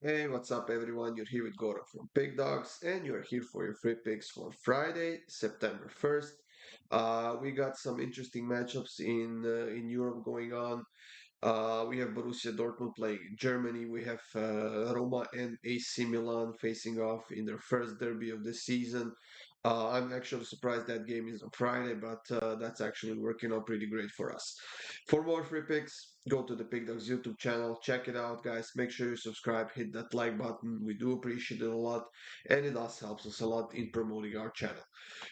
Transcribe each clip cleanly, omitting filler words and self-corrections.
Hey, what's up, everyone? You're here with Goran from Pick Dawgz, and you're here for your free picks for Friday, September 1st. We got some interesting matchups in Europe going on. We have Borussia Dortmund playing in Germany. We have Roma and AC Milan facing off in their first derby of the season. I'm actually surprised that game is on Friday, but that's actually working out pretty great for us. For more free picks, go to the Pickdawgz YouTube channel. Check it out, guys. Make sure you subscribe, hit that like button. We do appreciate it a lot, and it also helps us a lot in promoting our channel.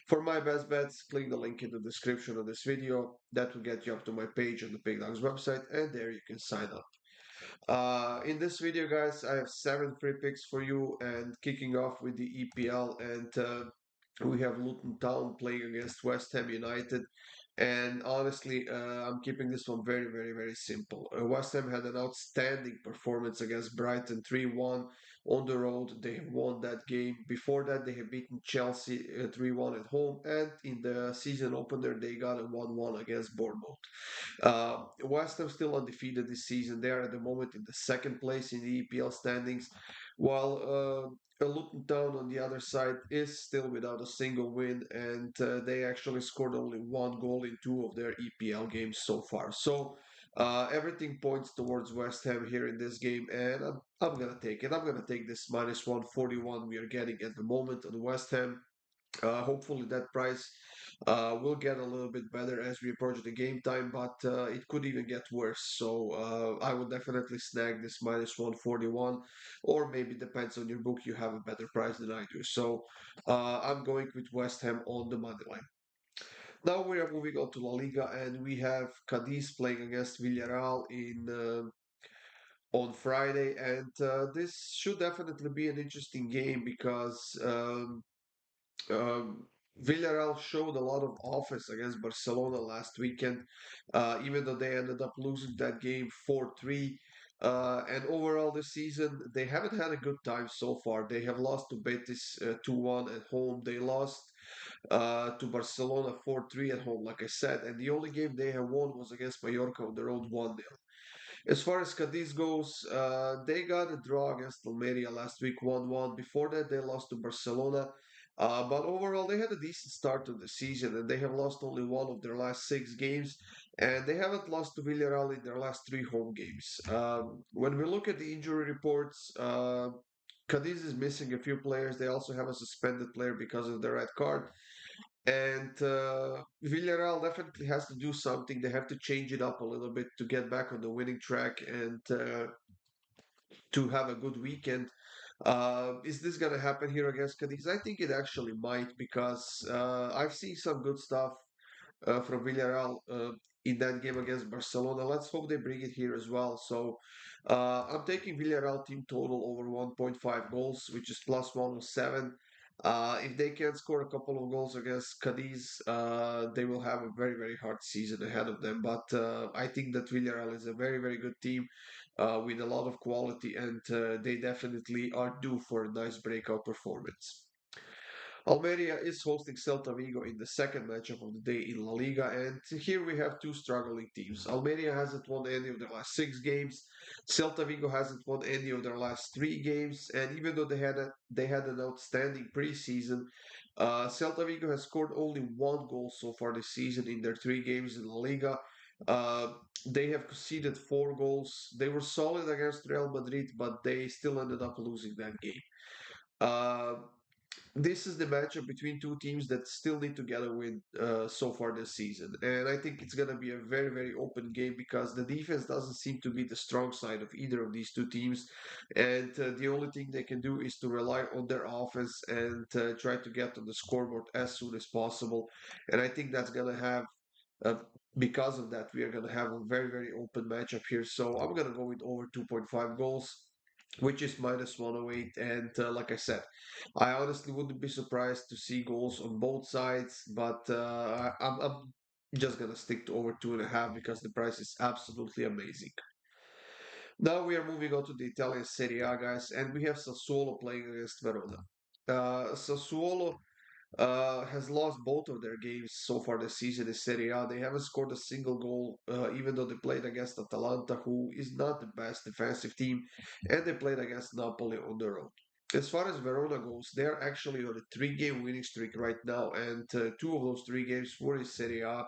For my best bets, click the link in the description of this video. That will get you up to my page on the Pickdawgz website, and there you can sign up. In this video, guys, I have 7 free picks for you, and kicking off with the EPL, and we have Luton Town playing against West Ham United. And honestly, I'm keeping this one very, very, very simple. West Ham had an outstanding performance against Brighton 3-1 on the road. They have won that game. Before that, they have beaten Chelsea 3-1 at home. And in the season opener, they got a 1-1 against Bournemouth. West Ham still undefeated this season. They are at the moment in the second place in the EPL standings, while Luton Town on the other side is still without a single win, and they actually scored only 1 goal in 2 of their EPL games so far. So everything points towards West Ham here in this game, and I'm gonna take it. I'm gonna take this minus 141 we are getting at the moment on West Ham. Hopefully that price will get a little bit better as we approach the game time, but it could even get worse. So I would definitely snag this minus 141, or maybe depends on your book, you have a better price than I do. So I'm going with West Ham on the money line. Now we are moving on to La Liga, and we have Cadiz playing against Villarreal in on Friday, and this should definitely be an interesting game because. Um, Villarreal showed a lot of offense against Barcelona last weekend, even though they ended up losing that game 4-3. And overall this season, they haven't had a good time so far. They have lost to Betis 2-1 at home. They lost to Barcelona 4-3 at home, like I said. And the only game they have won was against Mallorca on the road 1-0. As far as Cadiz goes, they got a draw against Almeria last week 1-1. Before that, they lost to Barcelona. But overall, they had a decent start to the season, and they have lost only one of their last 6 games, and they haven't lost to Villarreal in their last 3 home games. When we look at the injury reports, Cadiz is missing a few players. They also have a suspended player because of the red card. And Villarreal definitely has to do something. They have to change it up a little bit to get back on the winning track and to have a good weekend. Is this going to happen here against Cadiz? I think it actually might because I've seen some good stuff from Villarreal in that game against Barcelona. Let's hope they bring it here as well. So I'm taking Villarreal team total over 1.5 goals, which is plus 107. If they can score a couple of goals against Cadiz, they will have a very, very hard season ahead of them. But I think that Villarreal is a very, very good team with a lot of quality, and they definitely are due for a nice breakout performance. Almeria is hosting Celta Vigo in the second matchup of the day in La Liga, and here we have 2 struggling teams. Almeria hasn't won any of their last 6 games. Celta Vigo hasn't won any of their last 3 games, and even though they had an outstanding preseason, Celta Vigo has scored only 1 goal so far this season in their 3 games in La Liga. Uh, they have conceded 4 goals. They were solid against Real Madrid, but they still ended up losing that game. Uh, this is the matchup between 2 teams that still need to get a win so far this season. And I think it's going to be a very, very open game because the defense doesn't seem to be the strong side of either of these 2 teams. And the only thing they can do is to rely on their offense and try to get on the scoreboard as soon as possible. And I think that's going to have. Uh, because of that, we are going to have a very, very open matchup here. So I'm going to go with over 2.5 goals, which is minus 108. And like I said, I honestly wouldn't be surprised to see goals on both sides, but I'm just gonna stick to over 2.5 because the price is absolutely amazing. Now we are moving on to the Italian Serie A, guys, and we have Sassuolo playing against Verona. Sassuolo. has lost both of their games so far this season in Serie A. They haven't scored a single goal, even though they played against Atalanta, who is not the best defensive team, and they played against Napoli on the road. As far as Verona goes, they're actually on a three-game winning streak right now, and two of those three games were in Serie A.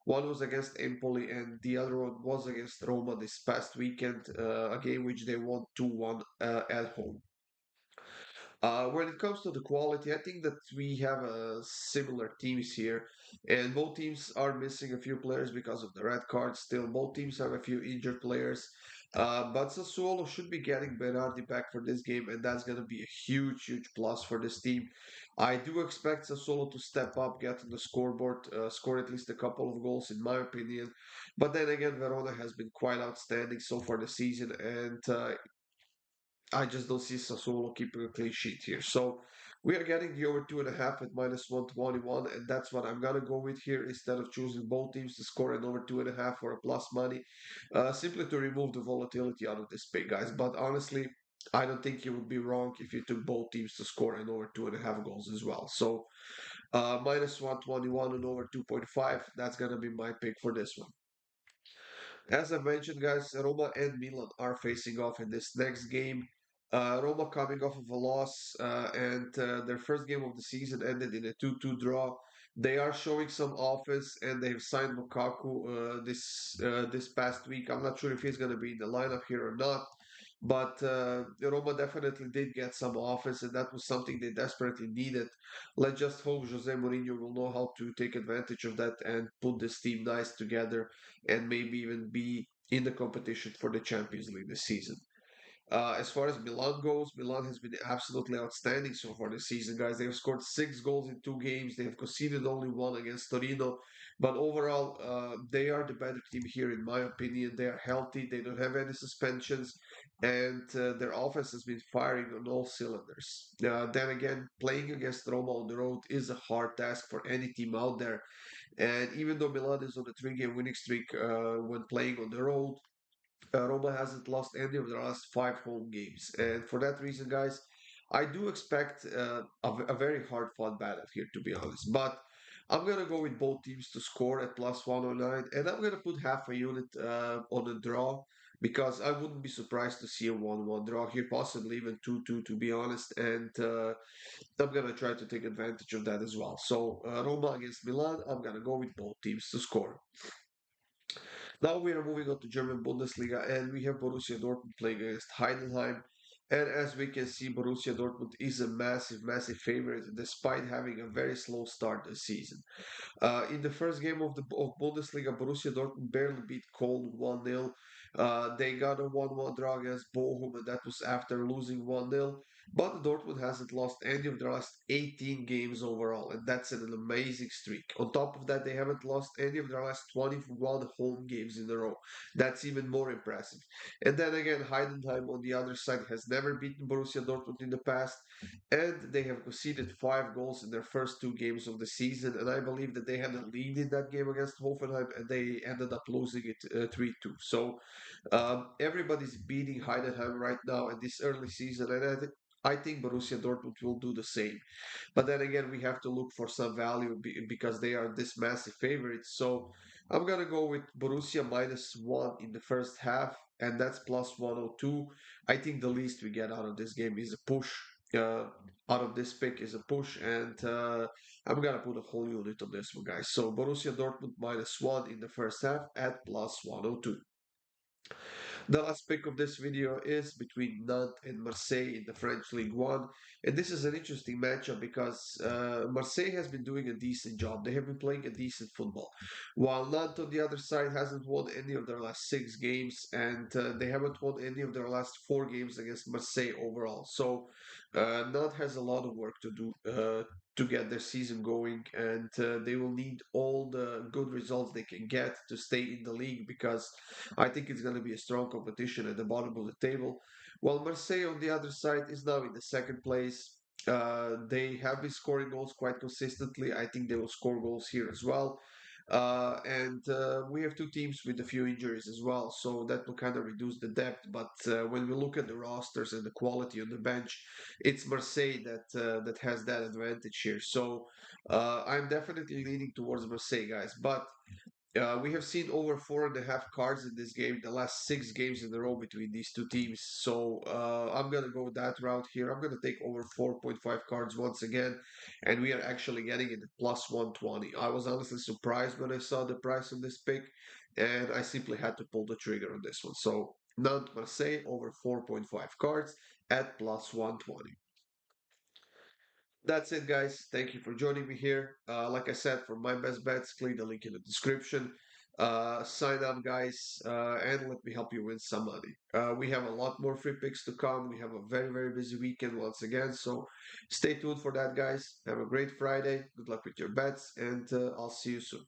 One was against Empoli, and the other one was against Roma this past weekend, a game which they won 2-1 at home. When it comes to the quality, I think that we have similar teams here, and both teams are missing a few players because of the red card. Still, both teams have a few injured players, but Sassuolo should be getting Berardi back for this game, and that's going to be a huge, huge plus for this team. I do expect Sassuolo to step up, get on the scoreboard, score at least a couple of goals, in my opinion. But then again, Verona has been quite outstanding so far this season, and I just don't see Sassuolo keeping a clean sheet here. So we are getting the over 2.5 at -121, and that's what I'm gonna go with here instead of choosing both teams to score an over 2.5 or a plus money, simply to remove the volatility out of this pick, guys. But honestly, I don't think you would be wrong if you took both teams to score an over 2.5 goals as well. So -121 and over 2.5, that's gonna be my pick for this one. As I mentioned, guys, Roma and Milan are facing off in this next game. Roma coming off of a loss, and their first game of the season ended in a 2-2 draw. They are showing some offense, and they've signed Lukaku this past week. I'm not sure if he's going to be in the lineup here or not, but Roma definitely did get some offense, and that was something they desperately needed. Let's just hope Jose Mourinho will know how to take advantage of that and put this team nice together and maybe even be in the competition for the Champions League this season. As far as Milan goes, Milan has been absolutely outstanding so far this season, guys. They have scored 6 goals in 2 games. They have conceded only one against Torino. But overall, they are the better team here, in my opinion. They are healthy. They don't have any suspensions. And their offense has been firing on all cylinders. Then again, playing against Roma on the road is a hard task for any team out there. And even though Milan is on a three-game winning streak when playing on the road, Roma hasn't lost any of their last 5 home games. And for that reason, guys, I do expect a very hard fought battle here, to be honest. But I'm going to go with both teams to score at plus 109. And I'm going to put half a unit on a draw because I wouldn't be surprised to see a 1-1 draw here, possibly even 2-2, to be honest. And I'm going to try to take advantage of that as well. So, Roma against Milan, I'm going to go with both teams to score. Now we are moving on to German Bundesliga, and we have Borussia Dortmund playing against Heidenheim. And as we can see, Borussia Dortmund is a massive, massive favorite despite having a very slow start this season. In the first game of Bundesliga, Borussia Dortmund barely beat Köln 1-0. They got a 1-1 draw against Bochum, and that was after losing 1-0. But Dortmund hasn't lost any of their last 18 games overall, and that's an amazing streak. On top of that, they haven't lost any of their last 21 home games in a row. That's even more impressive. And then again, Heidenheim on the other side has never beaten Borussia Dortmund in the past, and they have conceded 5 goals in their first 2 games of the season. And I believe that they had a lead in that game against Hoffenheim, and they ended up losing it 3-2. So everybody's beating Heidenheim right now in this early season, and I think Borussia Dortmund will do the same. But then again, we have to look for some value because they are this massive favorites. So I'm gonna go with Borussia -1 in the first half, and that's plus 102. I think the least we get out of this game is a push. Out of this pick is a push, and I'm gonna put a whole unit on this one, guys. So Borussia Dortmund -1 in the first half at plus 102. The last pick of this video is between Nantes and Marseille in the French League One. And this is an interesting matchup because Marseille has been doing a decent job. They have been playing a decent football. While Nantes on the other side hasn't won any of their last 6 games, and they haven't won any of their last 4 games against Marseille overall. So Nantes has a lot of work to do. To get their season going, and they will need all the good results they can get to stay in the league because I think it's going to be a strong competition at the bottom of the table. While Marseille on the other side is now in the second place. They have been scoring goals quite consistently. I think they will score goals here as well. And we have two teams with a few injuries as well, so that will kind of reduce the depth. But when we look at the rosters and the quality on the bench, it's Marseille that has that advantage here. So I'm definitely leaning towards Marseille, guys. But we have seen over 4.5 cards in this game, the last 6 games in a row between these two teams. So I'm gonna go that route here. I'm gonna take over 4.5 cards once again, and we are actually getting it at plus 120. I was honestly surprised when I saw the price of this pick, and I simply had to pull the trigger on this one. So Nantes Marseille over 4.5 cards at plus 120. That's it, guys. Thank you for joining me here. Like I said, for my best bets, click the link in the description. Sign up, guys, and let me help you win some money. We have a lot more free picks to come. We have a very, very busy weekend once again. So stay tuned for that, guys. Have a great Friday. Good luck with your bets, and I'll see you soon.